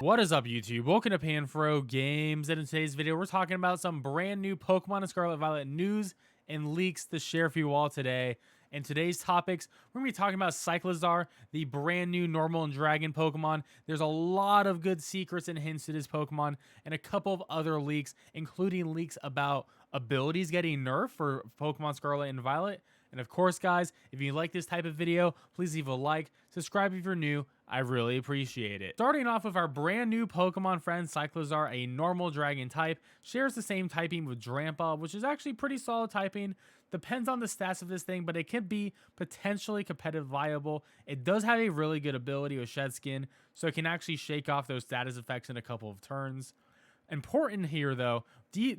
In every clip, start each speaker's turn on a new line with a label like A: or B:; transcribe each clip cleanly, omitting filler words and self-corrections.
A: What is up, YouTube? Welcome to Panfro Games, and in today's video, we're talking about some brand new Pokemon and Scarlet and Violet news and leaks to share for you all today. In today's topics, we're going to be talking about Cyclizar, the brand new normal and dragon Pokemon. There's a lot of good secrets and hints to this Pokemon, and a couple of other leaks, including leaks about abilities getting nerfed for Pokemon Scarlet and Violet. And of course, guys, if you like this type of video, please leave a like, subscribe if you're new. I really appreciate it. Starting off with our brand new Pokemon friend, Cyclozar, a normal dragon type, shares the same typing with Drampa, which is actually pretty solid typing. Depends on the stats of this thing, but it can be potentially competitive viable. It does have a really good ability with Shed Skin, so it can actually shake off those status effects in a couple of turns. Important here, though,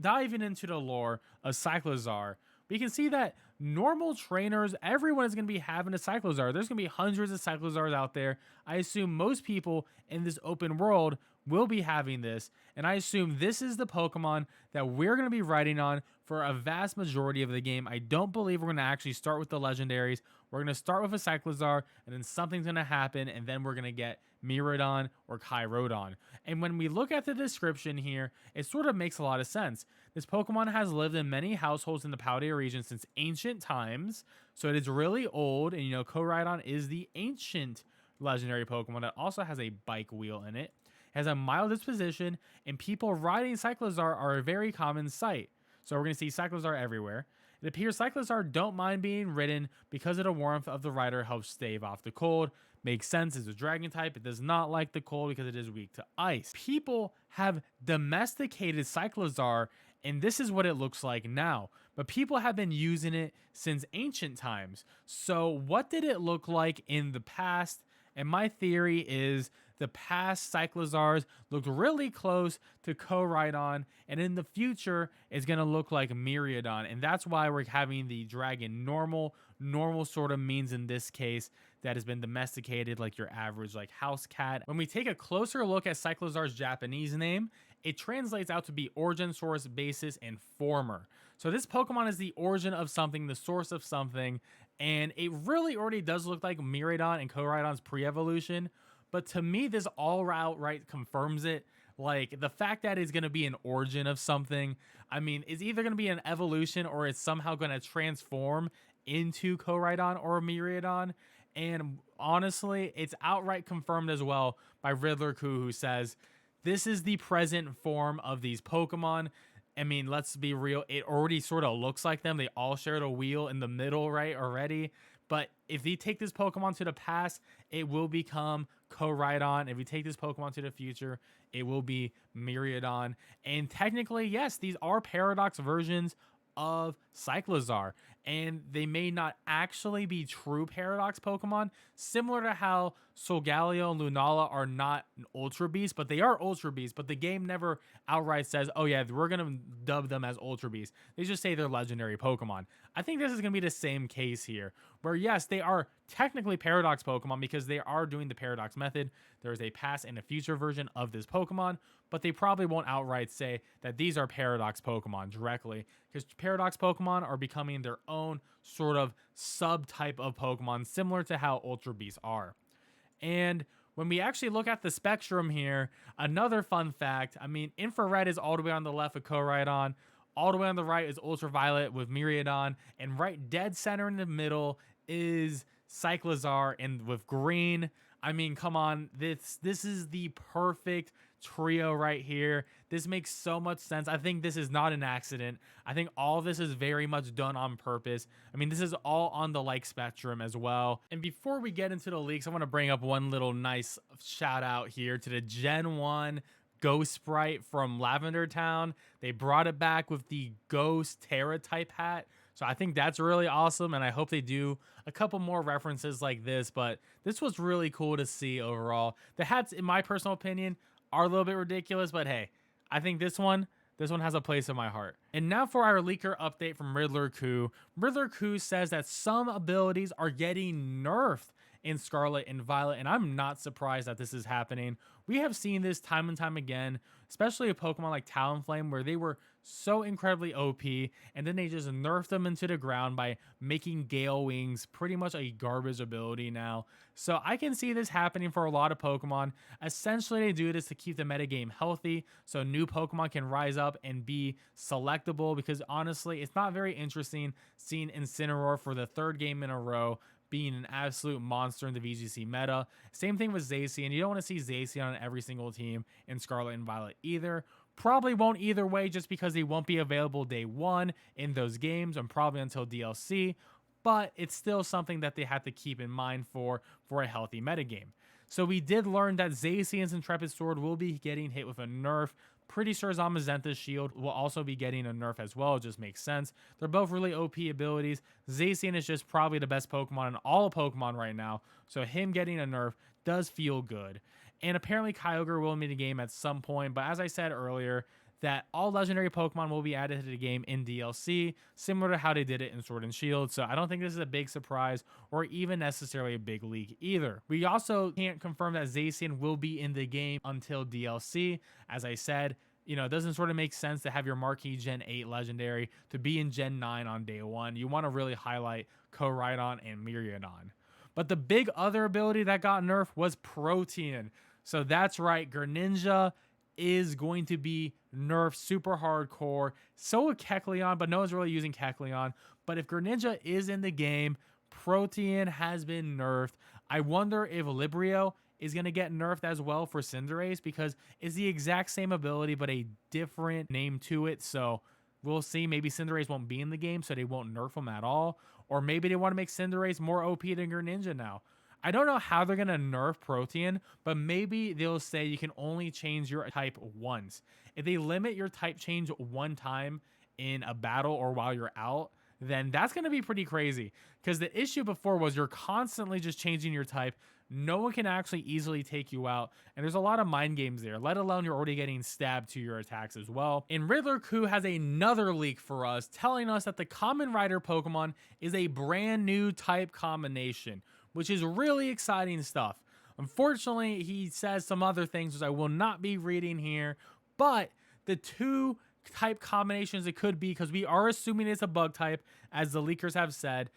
A: diving into the lore of Cyclozar, we can see that normal trainers, everyone is going to be having a Cyclozar. There's going to be hundreds of Cyclozars out there. I assume most people in this open world will be having this, and I assume this is the Pokemon that we're going to be riding on for a vast majority of the game. I don't believe we're going to actually start with the legendaries. We're going to start with a Cyclozar, and then something's going to happen, and then we're going to get Miridon or Koridon. And when we look at the description here, it sort of makes a lot of sense. This Pokemon has lived in many households in the Paldea region since ancient times, so it is really old, and you know, Koridon is the ancient legendary Pokemon that also has a bike wheel in it. Has a mild disposition, and people riding Cyclozar are a very common sight. So we're going to see Cyclozar everywhere. It appears Cyclozar don't mind being ridden because of the warmth of the rider helps stave off the cold. Makes sense, it's a dragon type. It does not like the cold because it is weak to ice. People have domesticated Cyclozar, and this is what it looks like now. But people have been using it since ancient times. So what did it look like in the past? And my theory is the past Cyclozars looked really close to Koridon, and in the future, it's going to look like Miridon. And that's why we're having the dragon normal. Normal sort of means in this case that has been domesticated like your average like house cat. When we take a closer look at Cyclozar's Japanese name, it translates out to be origin, source, basis, and former. So this Pokemon is the origin of something, the source of something, and it really already does look like Miridon and Koridon's pre-evolution. But to me, this all outright confirms it. Like, the fact that it's going to be an origin of something, I mean, it's either going to be an evolution or it's somehow going to transform into Koridon or Miridon. And honestly, it's outright confirmed as well by Riddler who says, this is the present form of these Pokemon. I mean, let's be real. It already sort of looks like them. They all share a wheel in the middle, right, already. But if you take this Pokemon to the past, it will become Koridon. If you take this Pokemon to the future, it will be Miridon. And technically, yes, these are paradox versions of Cyclozar, and they may not actually be true paradox Pokemon, similar to how Solgaleo and Lunala are not an Ultra Beast, but they are Ultra Beasts, but the game never outright says, oh yeah, we're going to dub them as Ultra Beasts. They just say they're legendary Pokemon. I think this is going to be the same case here, where yes, they are technically paradox Pokemon because they are doing the paradox method. There is a past and a future version of this Pokemon, but they probably won't outright say that these are paradox Pokemon directly, because paradox Pokemon are becoming their own sort of subtype of Pokemon, similar to how Ultra Beasts are. And when we actually look at the spectrum here, another fun fact, I mean, infrared is all the way on the left with Koridon, all the way on the right is ultraviolet with Miridon, and right dead center in the middle is Cyclizar, and with green, I mean, come on, this is the perfect trio right here. This makes so much sense. I think this is not an accident. I think all this is very much done on purpose. I mean, this is all on the like spectrum as well. And before we get into the leaks, I want to bring up one little nice shout out here to the Gen 1 Ghost Sprite from Lavender Town. They brought it back with the Ghost Terra type hat. So I think that's really awesome, and I hope they do a couple more references like this, but this was really cool to see overall. The hats, in my personal opinion, are a little bit ridiculous, but hey, I think this one has a place in my heart. And now for our leaker update from Riddler. Riddler says that some abilities are getting nerfed in Scarlet and Violet, and I'm not surprised that this is happening. We have seen this time and time again, especially a Pokemon like Talonflame, where they were so incredibly OP, and then they just nerfed them into the ground by making Gale Wings pretty much a garbage ability now. So I can see this happening for a lot of Pokemon. Essentially, they do this to keep the metagame healthy, so new Pokemon can rise up and be selectable, because honestly, it's not very interesting seeing Incineroar for the third game in a row being an absolute monster in the VGC meta. Same thing with Zacian. You don't want to see Zacian on every single team in Scarlet and Violet either. Probably won't either way, just because they won't be available day one in those games and probably until DLC, but it's still something that they have to keep in mind for a healthy metagame. So we did learn that Zacian's Intrepid Sword will be getting hit with a nerf. Pretty sure Zamazenta's Shield will also be getting a nerf as well. It just makes sense. They're both really OP abilities. Zacian is just probably the best Pokemon in all of Pokemon right now, so him getting a nerf does feel good. And apparently Kyogre will be in the game at some point, but as I said earlier, that all legendary Pokemon will be added to the game in DLC, similar to how they did it in Sword and Shield. So I don't think this is a big surprise or even necessarily a big leak either. We also can't confirm that Zacian will be in the game until DLC. As I said, you know, it doesn't sort of make sense to have your marquee Gen 8 legendary to be in Gen 9 on day one. You want to really highlight Koridon and Miridon. But the big other ability that got nerfed was Protean. So that's right, Greninja is going to be nerfed super hardcore. So with Kecleon, but no one's really using Kecleon. But if Greninja is in the game, Protean has been nerfed. I wonder if Librio is going to get nerfed as well for Cinderace, because it's the exact same ability but a different name to it. So we'll see. Maybe Cinderace won't be in the game, so they won't nerf him at all. Or maybe they want to make Cinderace more OP than Greninja now. I don't know how they're going to nerf Protean, but maybe they'll say you can only change your type once. If they limit your type change one time in a battle or while you're out, then that's going to be pretty crazy. Because the issue before was you're constantly just changing your type. No one can actually easily take you out, and there's a lot of mind games there, let alone you're already getting stabbed to your attacks as well. And Riddler Coup has another leak for us, telling us that the Common Rider Pokemon is a brand new type combination, which is really exciting stuff. Unfortunately, he says some other things which I will not be reading here, but the two type combinations it could be, because we are assuming it's a bug type, as the leakers have said,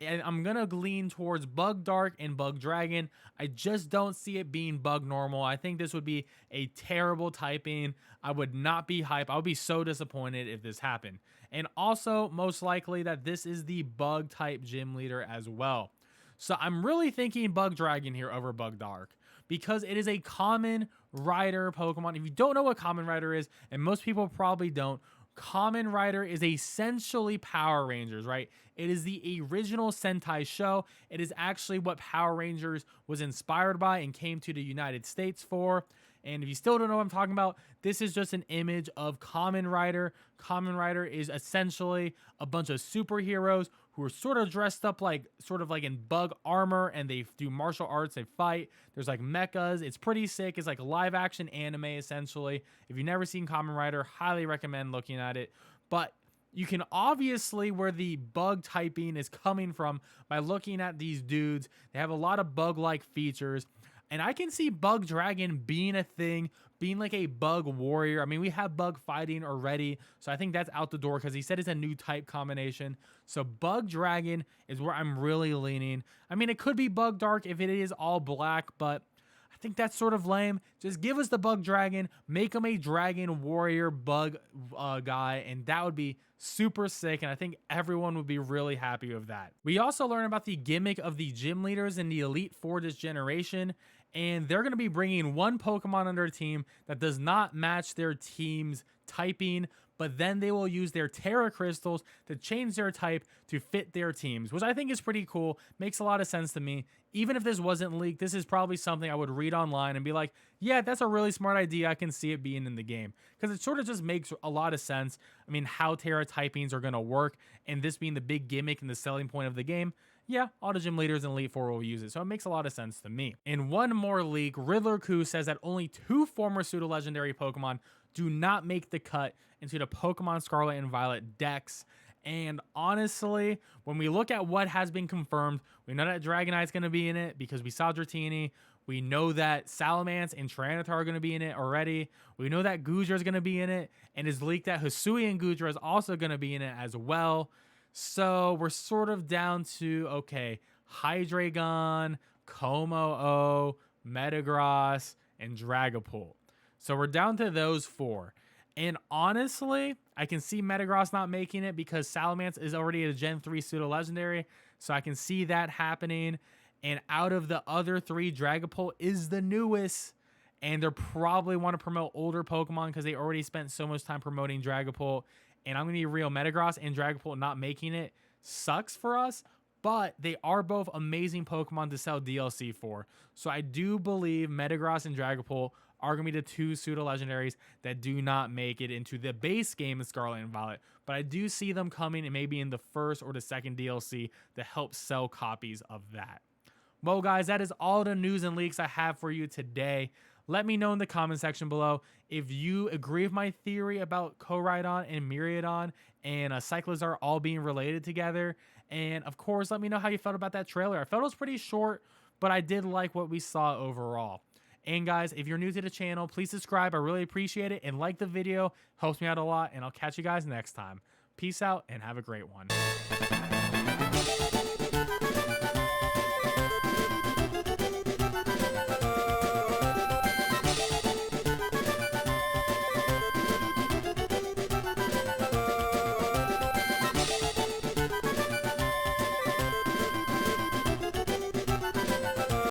A: and I'm going to lean towards Bug Dark and Bug Dragon. I just don't see it being Bug Normal. I think this would be a terrible typing. I would not be hype. I would be so disappointed if this happened. And also, most likely that this is the Bug type gym leader as well. So I'm really thinking Bug Dragon here over Bug Dark, because it is a Common Rider Pokemon. If you don't know what Common Rider is, and most people probably don't, Common Rider is essentially Power Rangers, right? It is the original Sentai show. It is actually what Power Rangers was inspired by and came to the United States for. And if you still don't know what I'm talking about, this is just an image of Common Rider. Common Rider is essentially a bunch of superheroes who are sort of dressed up like, sort of like in bug armor, and they do martial arts, they fight. There's like mechas. It's pretty sick. It's like a live action anime, essentially. If you've never seen Common Rider, highly recommend looking at it. But you can obviously where the bug typing is coming from by looking at these dudes. They have a lot of bug-like features. And I can see Bug Dragon being a thing, being like a bug warrior. I mean, we have bug fighting already, so I think that's out the door, because he said it's a new type combination. So Bug Dragon is where I'm really leaning. I mean, it could be Bug Dark if it is all black, but I think that's sort of lame. Just give us the Bug Dragon, make him a dragon warrior bug guy, and that would be super sick, and I think everyone would be really happy with that. We also learn about the gimmick of the gym leaders in the Elite Four this generation, and they're going to be bringing one Pokemon on their team that does not match their team's typing, but then they will use their Terra Crystals to change their type to fit their teams, which I think is pretty cool. Makes a lot of sense to me. Even if this wasn't leaked, this is probably something I would read online and be like, yeah, that's a really smart idea. I can see it being in the game, because it sort of just makes a lot of sense. I mean, how Terra typings are going to work, and this being the big gimmick and the selling point of the game, yeah, all the gym leaders in Elite Four will use it, so it makes a lot of sense to me. In one more leak, Riddler Coup says that only 2 former pseudo-legendary Pokemon do not make the cut into the Pokemon Scarlet and Violet dex, And honestly, when we look at what has been confirmed, we know that Dragonite's going to be in it because we saw Dratini. We know that Salamence and Tyranitar are going to be in it already. We know that Goodra is going to be in it. And it's leaked that Hisui and Goodra is also going to be in it as well. So we're sort of down to, okay, Hydreigon, Como-O, Metagross, and Dragapult. So we're down to those 4. And honestly, I can see Metagross not making it because Salamence is already a Gen 3 pseudo legendary. So I can see that happening. And out of the other 3, Dragapult is the newest. And they probably want to promote older Pokemon because they already spent so much time promoting Dragapult. And I'm going to be real, Metagross and Dragapult not making it sucks for us. But they are both amazing Pokemon to sell DLC for. So I do believe Metagross and Dragapult are going to be the 2 pseudo legendaries that do not make it into the base game of Scarlet and Violet. But I do see them coming and maybe in the first or the second DLC to help sell copies of that. Well, guys, that is all the news and leaks I have for you today. Let me know in the comment section below if you agree with my theory about Koridon and Miridon and Cyclizar all being related together. And of course, let me know how you felt about that trailer. I felt it was pretty short, but I did like what we saw overall. And guys, if you're new to the channel, please subscribe. I really appreciate it. And like the video. Helps me out a lot. And I'll catch you guys next time. Peace out and have a great one.